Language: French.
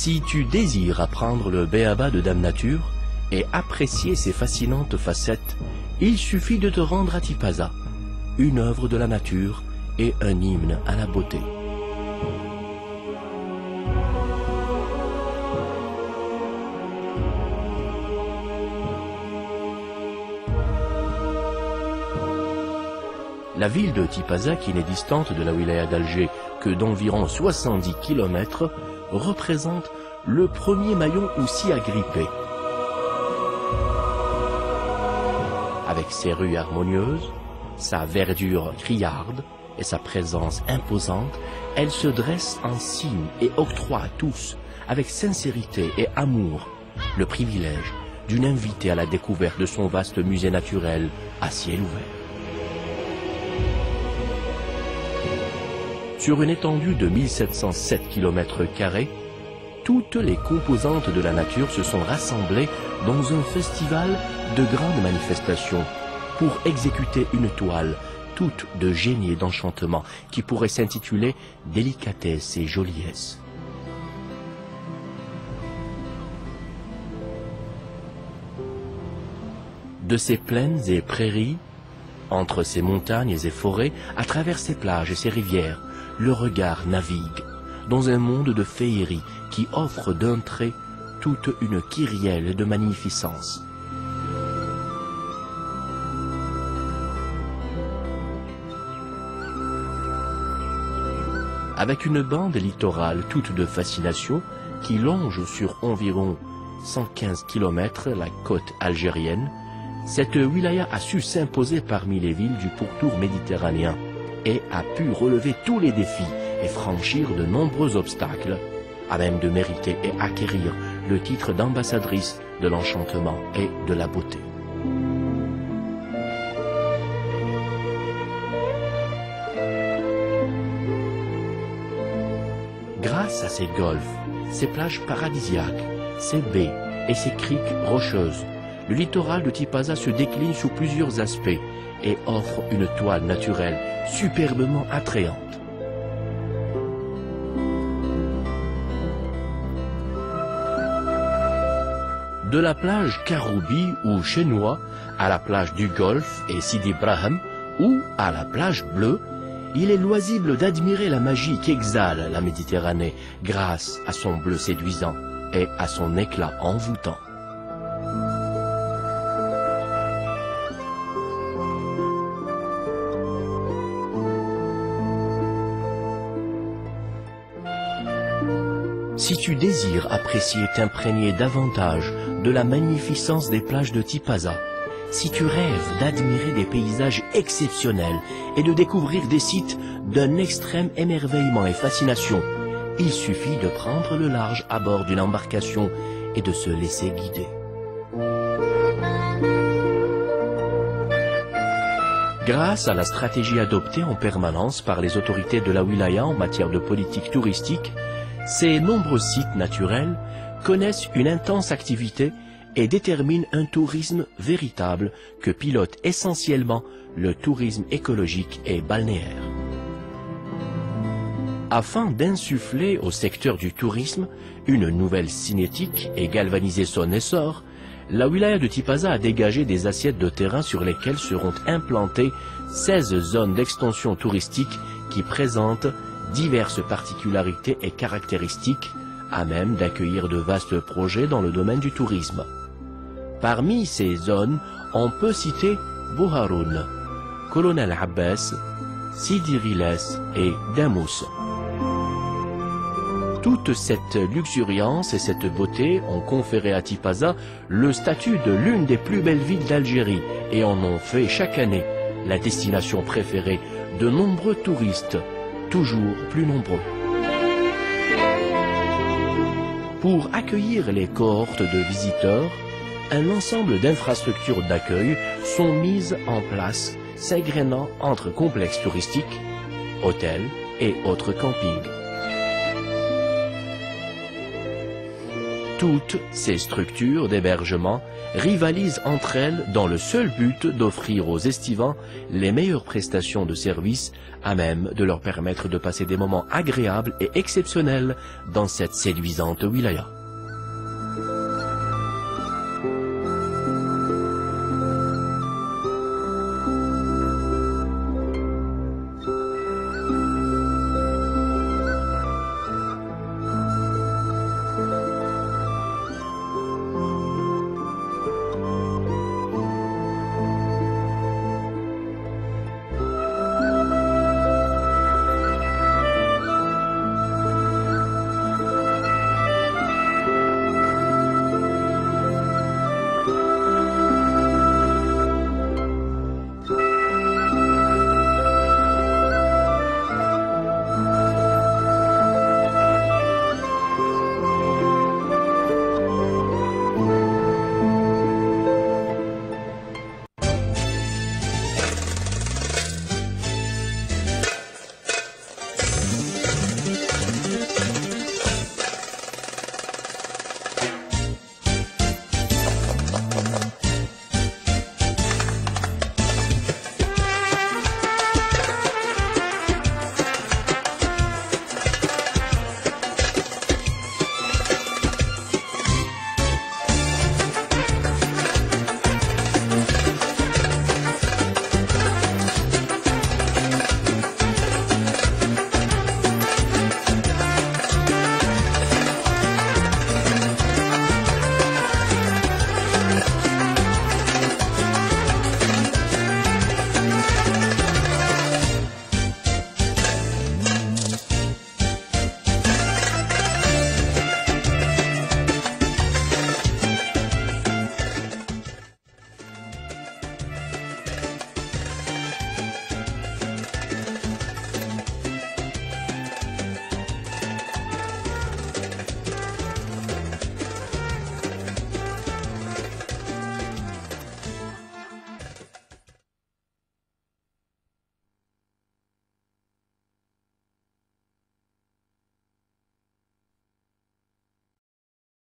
Si tu désires apprendre le béaba de Dame Nature et apprécier ses fascinantes facettes, il suffit de te rendre à Tipaza, une œuvre de la nature et un hymne à la beauté. La ville de Tipaza, qui n'est distante de la wilaya d'Alger que d'environ 70 km, représente le premier maillon aussi agrippé. Avec ses rues harmonieuses, sa verdure criarde et sa présence imposante, elle se dresse en cygne et octroie à tous, avec sincérité et amour, le privilège d'une invitée à la découverte de son vaste musée naturel à ciel ouvert. Sur une étendue de 1707 km², toutes les composantes de la nature se sont rassemblées dans un festival de grandes manifestations pour exécuter une toile toute de génie et d'enchantement qui pourrait s'intituler « Délicatesse et joliesse ». De ces plaines et prairies, entre ces montagnes et forêts, à travers ces plages et ces rivières, le regard navigue dans un monde de féerie qui offre d'un trait toute une kyrielle de magnificence. Avec une bande littorale toute de fascination qui longe sur environ 115 km la côte algérienne, cette wilaya a su s'imposer parmi les villes du pourtour méditerranéen et a pu relever tous les défis et franchir de nombreux obstacles, à même de mériter et acquérir le titre d'ambassadrice de l'enchantement et de la beauté. Grâce à ces golfs, ces plages paradisiaques, ces baies et ces criques rocheuses, le littoral de Tipaza se décline sous plusieurs aspects et offre une toile naturelle superbement attrayante. De la plage Karoubi ou Chenois à la plage du Golfe et Sidi Brahim ou à la plage Bleue, il est loisible d'admirer la magie qu'exhale la Méditerranée grâce à son bleu séduisant et à son éclat envoûtant. Si tu désires apprécier et t'imprégner davantage de la magnificence des plages de Tipaza, si tu rêves d'admirer des paysages exceptionnels et de découvrir des sites d'un extrême émerveillement et fascination, il suffit de prendre le large à bord d'une embarcation et de se laisser guider. Grâce à la stratégie adoptée en permanence par les autorités de la wilaya en matière de politique touristique, ces nombreux sites naturels connaissent une intense activité et déterminent un tourisme véritable que pilote essentiellement le tourisme écologique et balnéaire. Afin d'insuffler au secteur du tourisme une nouvelle cinétique et galvaniser son essor, la wilaya de Tipaza a dégagé des assiettes de terrain sur lesquelles seront implantées 16 zones d'extension touristique qui présentent diverses particularités et caractéristiques à même d'accueillir de vastes projets dans le domaine du tourisme. Parmi ces zones, on peut citer Bouharoun, Colonel Abbas, Sidi Riles et Damous. Toute cette luxuriance et cette beauté ont conféré à Tipaza le statut de l'une des plus belles villes d'Algérie et en ont fait chaque année la destination préférée de nombreux touristes, toujours plus nombreux. Pour accueillir les cohortes de visiteurs, un ensemble d'infrastructures d'accueil sont mises en place, s'égrénant entre complexes touristiques, hôtels et autres campings. Toutes ces structures d'hébergement rivalisent entre elles dans le seul but d'offrir aux estivants les meilleures prestations de services à même de leur permettre de passer des moments agréables et exceptionnels dans cette séduisante wilaya.